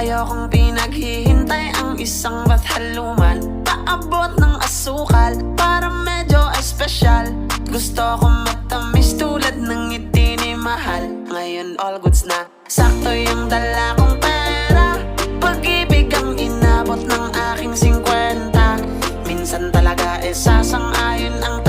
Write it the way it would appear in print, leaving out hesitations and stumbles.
Ayokong pinaghihintay ang isang bathaluman. Paabot ng asukal para medyo espesyal. Gusto ko matamis tulad ng ngiti ni mahal. Ngayon all goods na, sakto yung dala kong pera. Pag-ibig ang inabot ng aking 50. Minsan talaga sasang-ayon ang